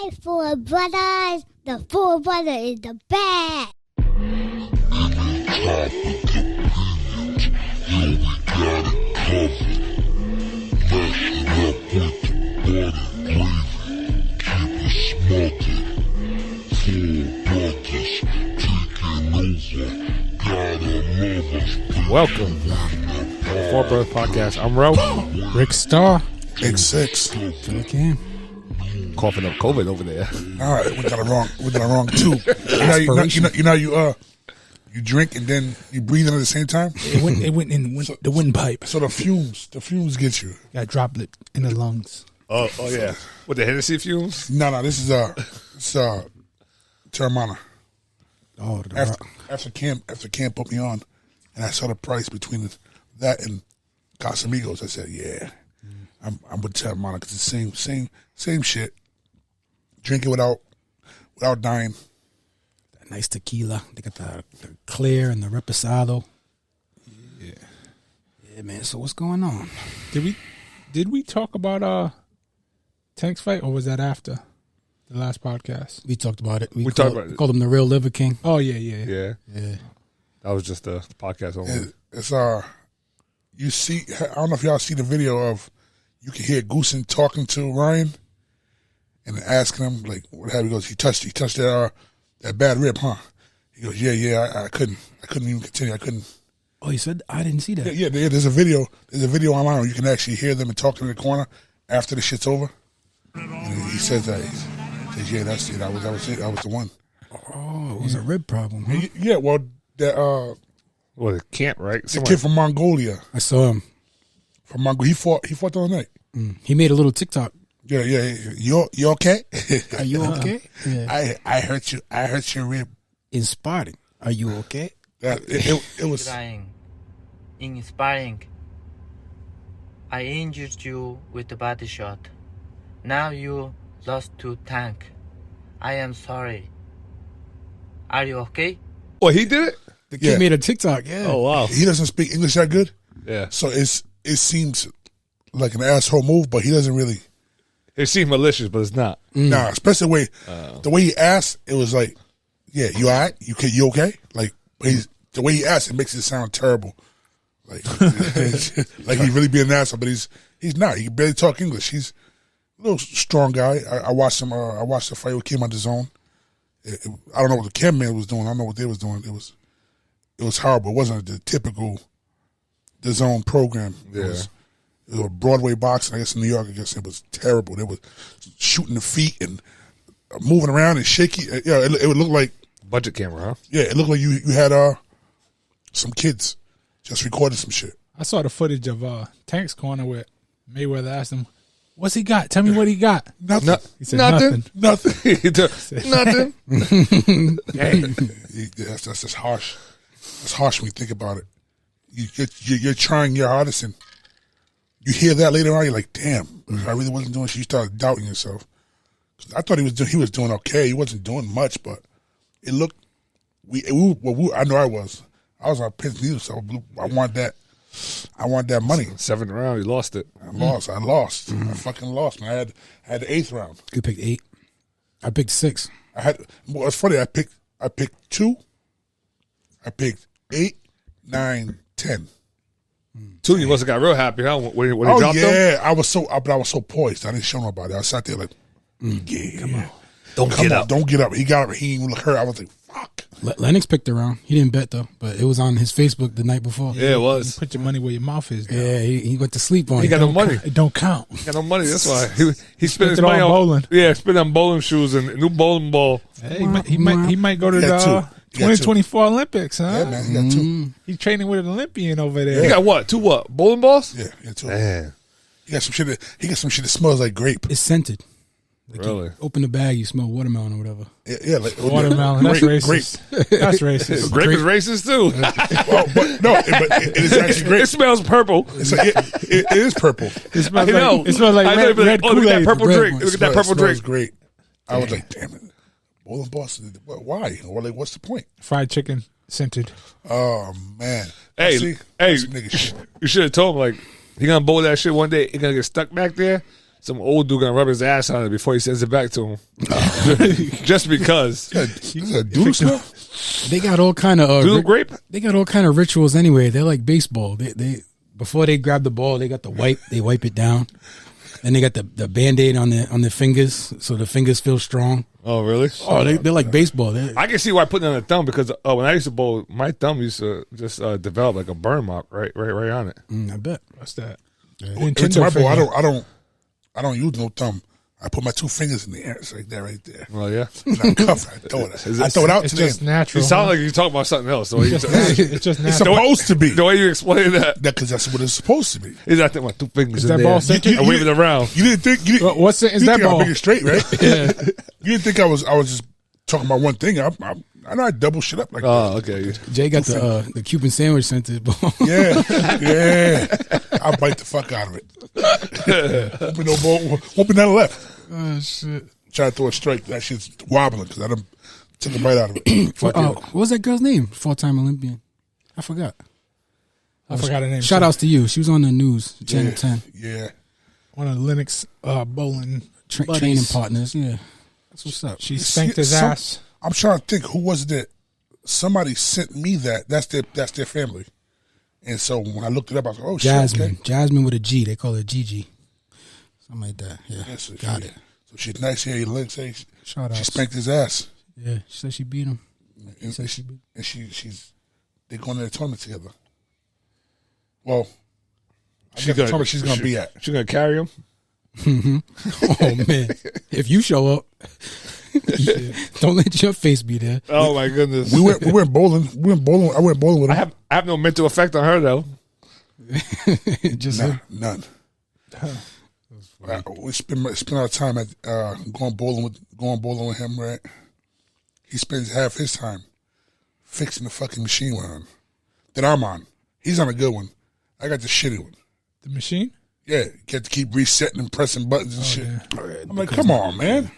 Hey, Four Brothers. The Four Brothers is the best. Welcome to the FourBrothas podcast. I'm Ro. Rick Starr. Big Six. Phil Cam. Coughing up COVID over there. All right, we got it wrong too. You drink and then you breathe in at the same time. It went in the windpipe. So the fumes get you. Got droplet in the lungs. Oh yeah. With the Hennessy fumes? No, this is Terramana. Oh, After Cam put me on, and I saw the price between that and Casamigos, I said, yeah, I'm with Terramana because it's the same shit. Drink it without dying. that nice tequila. They got the clear and the reposado. Yeah, man. So what's going on? Did we talk about Tank's fight, or was that after the last podcast? We talked about it. We talked about it. Called him the real Liver King. Oh yeah. Yeah. Yeah. That was just the podcast only. It's you see, I don't know if y'all see the video of, you can hear Goosen talking to Ryan and asking him like, what have he goes, he touched that bad rib, huh? He goes, yeah, I couldn't even continue. I couldn't. Oh, he said I didn't see that. Yeah, there's a video online where you can actually hear them and talk in the corner after the shit's over. And he says that. He says, yeah, that's it. I was the one. Oh, it was a rib problem. Huh? Yeah, well, that Well, the camp, right? the kid from Mongolia. I saw him. From Mongolia, he fought the other night. He made a little TikTok. Yeah. You okay? Are you okay? Yeah. I hurt your rib. Inspiring. Are you okay? It was. Inspiring. I injured you with the body shot. Now you lost to Tank. I am sorry. Are you okay? Oh, he did it? The kid made a TikTok. Yeah. Oh, wow. He doesn't speak English that good, Yeah. so it seems like an asshole move, but he doesn't really. It seemed malicious, but it's not. Nah, especially the way he asked, it was like, yeah, you all right? You okay? Like, but the way he asked, it makes it sound terrible. Like, like he's really being an asshole, but he's not. He can barely talk English. He's a little strong guy. I watched him. I watched the fight with Kim on the zone. I don't know what the cameraman was doing. I don't know what they was doing. It was horrible. It wasn't the typical the zone program. Yeah. It was a Broadway boxing. I guess in New York, I guess it was terrible. They were shooting the feet and moving around and shaky. Yeah, it would look like Budget camera, huh? yeah, it looked like you had some kids just recording some shit. I saw the footage of Tank's corner where Mayweather asked him, "What's he got? Tell me what he got." Nothing. He said nothing. Nothing. Hey, that's just harsh. That's harsh when you think about it. You're trying your hardest, and you hear that later on. You're like, "Damn, I really wasn't doing shit." You start doubting yourself. I thought he was doing okay. He wasn't doing much, but it looked. I know I was on pins and needles, so I want that. I want that money. 7th round, he lost it. I lost. I fucking lost. Man. I had the 8th round. You picked 8. I picked 6. Well, it's funny. I picked 2. I picked 8, 9, 10. 2, you must have got real happy, huh? When he dropped him? Yeah, I was so poised. I didn't show nobody. I sat there like, yeah, come on, Don't get up. He got up. He didn't look hurt. I was like, fuck. Lennox picked around. He didn't bet though, but it was on his Facebook the night before. Yeah, it was. Put your money where your mouth is. Now. Yeah, he went to sleep on it. He got no money. It don't count. He got no money. That's why he spent his it money on on bowling. Yeah, spent on bowling shoes and a new bowling ball. Hey, he might go to He got the 2. 2024 Olympics, huh? Yeah, man, he got 2. He's training with an Olympian over there. He got what? 2 what? Bowling balls? Yeah, he got 2. Man, He got some shit. He got some shit that smells like grape. It's scented. Like really? You open the bag, you smell watermelon or whatever. Yeah, like Watermelon. That's racist. That's racist. Grape is racist too. Well, but it is actually grape. It smells purple. It is purple. It smells I know. like, it smells like I know, red look at that Kool-Aid. purple red drink. one. Look at that purple It smells drink. great. I was like, damn it, bowling balls. Why? Or like, what's the point? Fried chicken scented. Oh man. Hey, See? hey, Some nigga shit. you should have told him like he gonna bowl that shit one day. He gonna get stuck back there. some old dude gonna rub his ass on it before he sends it back to him. Just because. This is a dude stuff? They got all kind of Doodle grape? They got all kind of rituals anyway. They're like baseball. They before they grab the ball, they got the wipe. They wipe it down, and they got the Band-Aid on their fingers, so the fingers feel strong. Oh, really? Oh, they're like baseball. I can see why putting it on the thumb because when I used to bowl, my thumb used to just develop like a burn mark right on it. I bet. What's that? Every time I bowl, I don't use no thumb. I put my 2 fingers in the air. It's like that right there. Well, yeah. And I cuff it. I throw it out It's to them. just natural. You sound like you're talking about something else. The way you it's just It's natural. supposed to be. the way you explain that Because that's what it's supposed to be. is I think my 2 fingers Is in that there ball centered? and wave it around. You didn't think you didn't, What sentence you that think I ball? make it straight, right? Yeah. You didn't think I was just talking about one thing. I know I double shit up like that. Oh, okay. Jay got the Cuban sandwich scented ball. Yeah. I'll bite the fuck out of it. Won't be no ball. Won't be none left. Oh shit! Try to throw a strike. That shit's wobbling because I done took a bite out of it. What was that girl's name? 4-time Olympian. I forgot. I forgot her name. Shout outs to you. She was on the news, Channel 10. Yeah. One of Lennox bowling buddies. Training partners. Yeah, that's what's up. She spanked his ass. I'm trying to think who was it that somebody sent me that. That's their family. And so when I looked it up, I was like, oh Jasmine. shit. Okay. Jasmine with a G. They call her Gigi. Something like that. Yeah, Yeah, so got she, it. So she's nice here. Links. Shout She out. spanked his ass. Yeah, she said she beat him. And, Said she beat. she's they going to the tournament together. Well, She's gonna, she's going to be at. She's gonna carry him. Oh man, if you show up, don't let your face be there. Oh my goodness. We went bowling. I went bowling with him. I have no mental effect on her though. Just None. We spend our time at going bowling with him. Right. He spends half his time fixing the fucking machine we're on. That I'm on. He's on a good one. I got the shitty one. The machine? Yeah, you get to keep resetting and pressing buttons and shit. Yeah. I'm like, come on, man.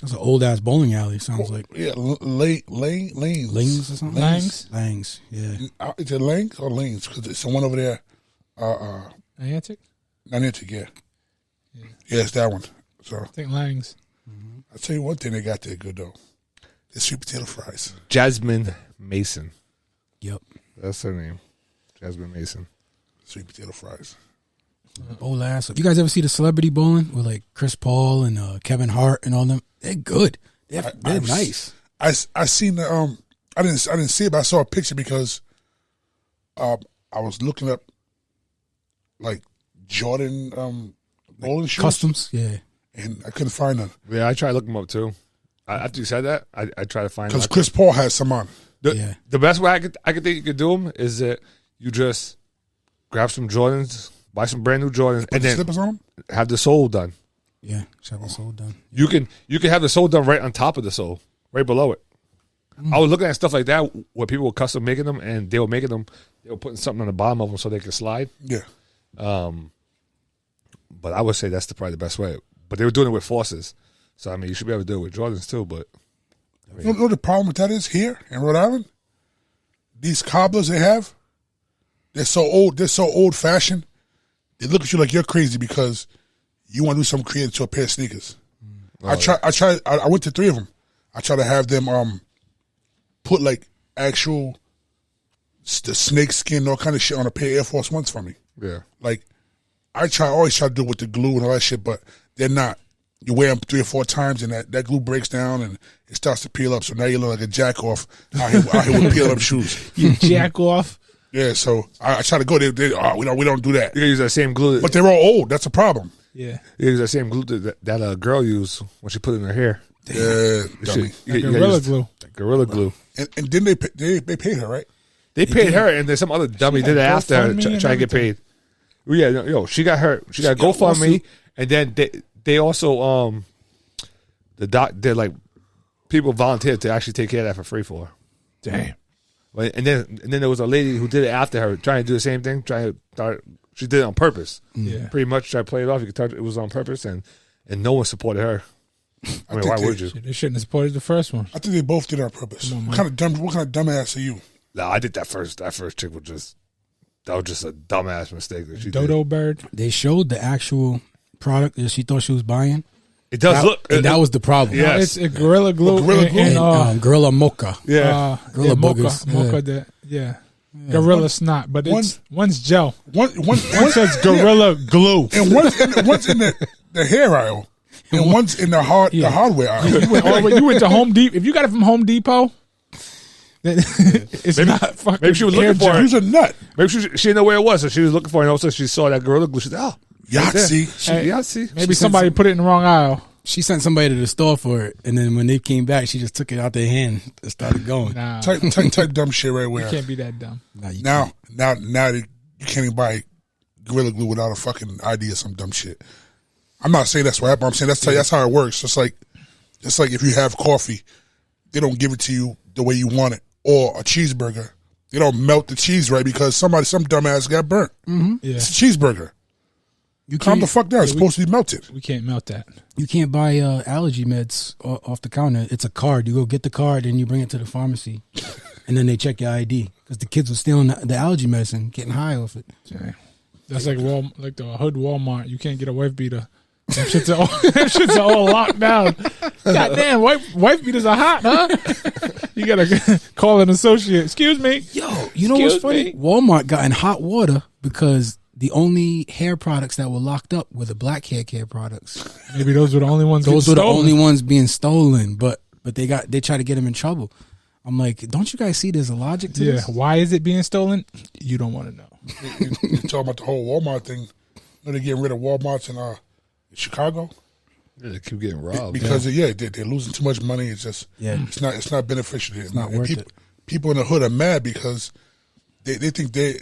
that's an old ass bowling alley. Sounds like Yeah, lanes. Lanes or something. Langs? Langs. Yeah. Is it Lanes or Lanes? Because it's the one over there. Niantic? Niantic, yeah. Yeah, it's that one. So I think Langs. I'll tell you one thing they got there good though. The sweet potato fries. Jasmine Mason. Yep. That's her name. Jasmine Mason. Sweet potato fries. Bowl ass. You guys ever see the celebrity bowling with like Chris Paul and Kevin Hart and all them? They're good. They're nice. I seen the I didn't see it, but I saw a picture because I was looking up like Jordan bowling shoes. Customs. Yeah. And I couldn't find them. Yeah, I tried to look them up too. After you said that, I tried to find them. Because Chris Paul has some on. The best way I could think you could do them is that you just grab some Jordans, buy some brand new Jordans, Put and the then slippers on them? have the sole done. Yeah. Shut the soul done. You can have the sole done right on top of the sole, right below it. I was looking at stuff like that where people were custom making them, and they were putting something on the bottom of them so they could slide. Yeah. But I would say that's probably the best way. But they were doing it with forces, so I mean you should be able to do it with Jordans too. But You know what the problem with that is here in Rhode Island? These cobblers they have, they're so old fashioned. They look at you like you're crazy because you want to do something creative to a pair of sneakers. I went to 3 of them. I try to have them put like actual the snake skin, all kind of shit on a pair of Air Force Ones for me. yeah, Like I always try to do it with the glue and all that shit, but they're not. You wear them 3 or 4 times, and that glue breaks down, and it starts to peel up. So now you look like a jack off out here with peeled up shoes. You jack off? Yeah, so I try to go. We don't do that. you can use that same glue. But they're all old. That's a problem. Yeah. You use that same glue that girl used when she put it in her hair. Yeah, dummy. Gorilla glue. Gorilla glue. And then they paid her, right? They paid her, and then some other dummy did it after her, GoFundMe and trying to get paid. Well, yeah, yo, she got GoFundMe, and then they also they're like people volunteered to actually take care of that for free for her. Damn. And then there was a lady who did it after her, trying to do the same thing. She did it on purpose. Yeah. Pretty much tried to play it off. You could tell it was on purpose, and no one supported her. I mean, why would you? They shouldn't have supported the first one. I think they both did it on purpose. What kind of dumbass are you? No, I did that first. That first chick was just a dumbass mistake that she Dodo did. bird. They showed the actual product that she thought she was buying. It does look. And that was the problem. Yeah. No, Yes. it's a Gorilla Glue. Gorilla Glue. And, Gorilla Mocha. Yeah. Gorilla Mocha. boogers. Mocha, Gorilla Snot. But one's gel. One Says Gorilla Glue. and one's in the hair aisle, and one's in the hardware aisle. You went to Home Depot. If you got it from Home Depot, then it's not fucking. Maybe she was looking for it. Who's a nut? Maybe she didn't know where it was, so she was looking for it. And also, she saw that Gorilla Glue. She said, "Oh, Yahtzee. Yahtzee." Maybe somebody put it in the wrong aisle. She sent somebody to the store for it, and then when they came back, she just took it out their hand and started going. Nah, Type dumb shit right you where. can't be that dumb. Now that you can't even buy Gorilla Glue without a fucking ID or some dumb shit. I'm not saying that's what happened. I'm saying that's how it works. It's like if you have coffee, they don't give it to you the way you want it, or a cheeseburger, they don't melt the cheese right because some dumbass got burnt. Yeah, It's a cheeseburger. You Calm can't, the fuck down. It's supposed to be melted. we can't melt that. you can't buy allergy meds off the counter. It's a card. You go get the card and you bring it to the pharmacy, and then they check your ID because the kids were stealing the allergy medicine, getting high off it. That's like like the hood Walmart. You can't get a wife beater. Them shits are all locked down. Goddamn, wife beaters are hot, huh? You gotta call an associate. Excuse me. Yo, you know what's funny? Walmart got in hot water because the only hair products that were locked up were the black hair care products. Maybe those were the only ones. Those were the stolen. only ones being stolen, but they try to get them in trouble. I'm like, don't you guys see there's a logic to this? Why is it being stolen? You don't want to know. You're talking about the whole Walmart thing. They're getting rid of Walmarts in Chicago. Yeah, they keep getting robbed because they're losing too much money. It's just it's not beneficial. It's not worth it. People in the hood are mad because they think their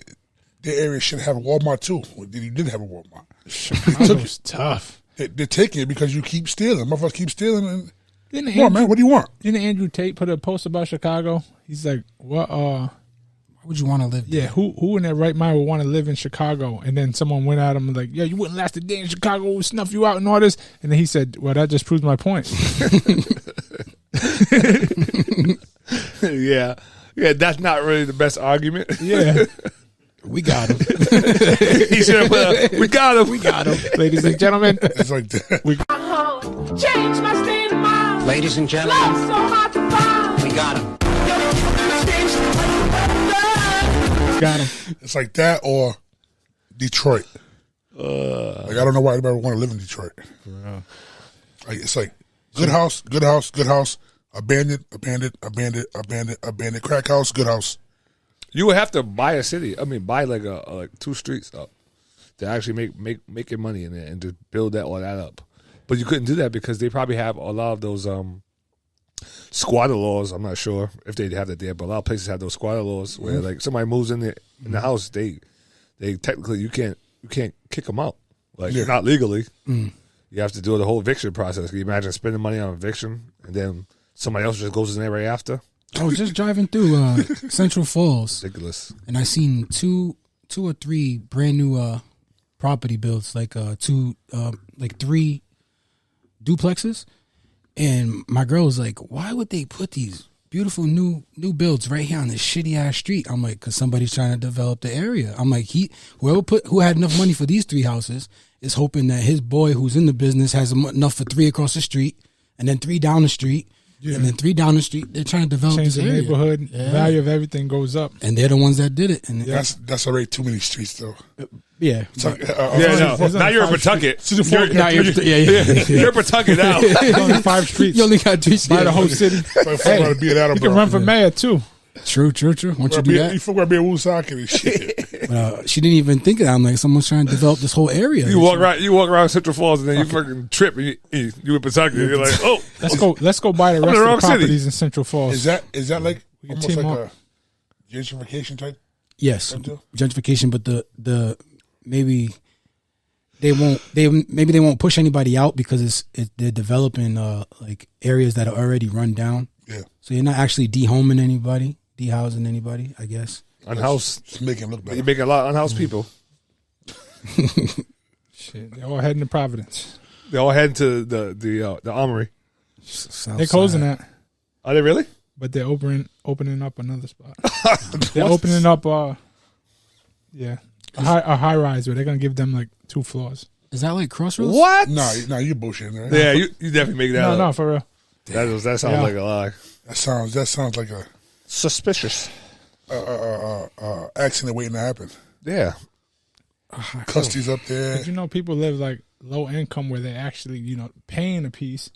area should have a Walmart too. You didn't have a Walmart. Chicago's tough. They're taking it because you keep stealing. Motherfuckers keep stealing. And Didn't come on, man, what do you want? Didn't Andrew Tate put a post about Chicago? He's like, what? Why would you want to live there? Yeah, who in their right mind would want to live in Chicago? And then someone went at him and like, yeah, you wouldn't last a day in Chicago. We'll snuff you out and all this. And then he said, well, that just proves my point. Yeah, that's not really the best argument. Yeah. We got him. He should have we got him. We got him. Ladies and gentlemen, It's like that. Change my state of mind. Ladies and gentlemen, Love so hard to find. we got him. got him. It's like that or Detroit. Like I don't know why anybody would want to live in Detroit. Like it's like good house, abandoned, crack house, good house. You would have to buy a city. I mean, buy like like 2 streets up to actually make your money in it and to build all that up. But you couldn't do that because they probably have a lot of those squatter laws. I'm not sure if they have that there, but a lot of places have those squatter laws where like somebody moves in the house, they technically you can't kick them out, like not legally. You have to do the whole eviction process. Can you imagine spending money on eviction and then somebody else just goes in there right after? I was just driving through Central Falls, Ridiculous. and I seen two or three brand new property builds, like 3 duplexes. And my girl was like, "Why would they put these beautiful new builds right here on this shitty ass street?" I'm like, "Cause somebody's trying to develop the area." I'm like, who had enough money for these 3 houses is hoping that his boy who's in the business has enough for 3 across the street, and then 3 down the street. Yeah. And then 3 down the street, they're trying to develop Change this the area. neighborhood. Yeah. Value of everything goes up. And they're the ones that did it. And That's already too many streets though. yeah. It's like, Now you're in Pawtucket. You're in Pawtucket now. There's only 5 streets. You only got 3 By the whole streets. city. Hey, you You can run for mayor too. True. Once you do You that. forgot to be a Woosaka and shit. But she didn't even think of that. I'm like, someone's trying to develop this whole area. You walk around Central Falls and then you fucking trip and you in Pawtucket. You're like, oh, Let's go buy the rest of the properties in Central Falls. Is that like can almost team like up. a gentrification type? Yes, Don't do? gentrification, but the maybe they won't push anybody out because they're developing like areas that are already run down. Yeah. So you're not actually dehousing anybody, I guess. unhoused. Just make it look better. You make a lot of unhoused people. Shit, they're all heading to Providence. They all head to the Armory. They're closing that, Are they really? but they're opening up another spot. They're opening up, a high rise where they're gonna give them like 2 floors. Is that like Crossroads? What? No, you bullshitting, right? Yeah, you definitely make that up. No, for real. That sounds like a lie. That sounds like a Suspicious. accident waiting to happen. Yeah. Custy's up there. But you know, people live like low income where they actually, paying a piece,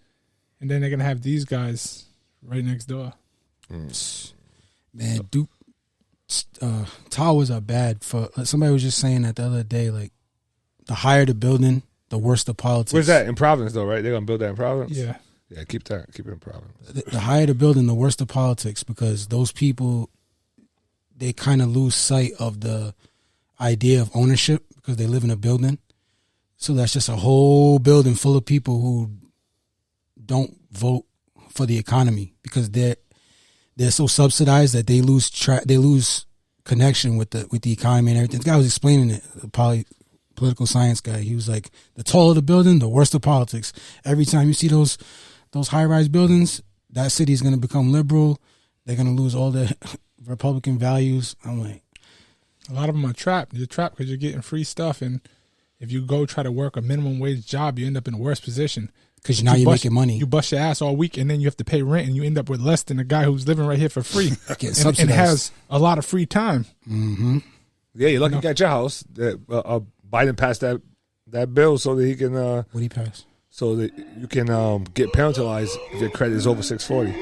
and then they're gonna have these guys right next door. Man, towers are bad for. Somebody was just saying that the other day. Like, the higher the building, the worse the politics. Where's that? In Providence, though, right? They're going to build that in Providence? Yeah. Yeah, keep it in Providence. The higher the building, the worse the politics, because those people, they kind of lose sight of the idea of ownership because they live in a building. So that's just a whole building full of people who don't vote for the economy because they're so subsidized that they lose connection with the economy and everything. The guy was explaining it, the political science guy. He was like, the taller the building, the worse the politics. Every time you see those high-rise buildings, that city is going to become liberal. They're going to lose all their Republican values. I'm like, a lot of them are trapped. You're trapped because you're getting free stuff, and if you go try to work a minimum wage job, you end up in a worse position. Because now you're making money. You bust your ass all week, and then you have to pay rent, and you end up with less than the guy who's living right here for free and has a lot of free time. Mm-hmm. Yeah, you're lucky you got your house. Biden passed that bill so that he can. What did he pass? So that you can get penalized if your credit is over 640.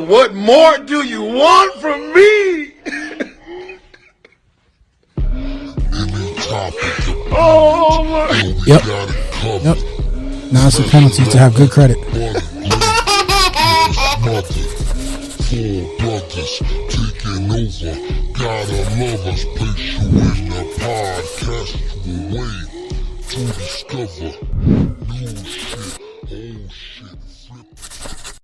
What more do you want from me? Oh my. Yep. Now it's a penalty to have good credit. FourBrothas taking over. Gotta love us. Place you in the podcastual way to discover new shit, old shit, flip.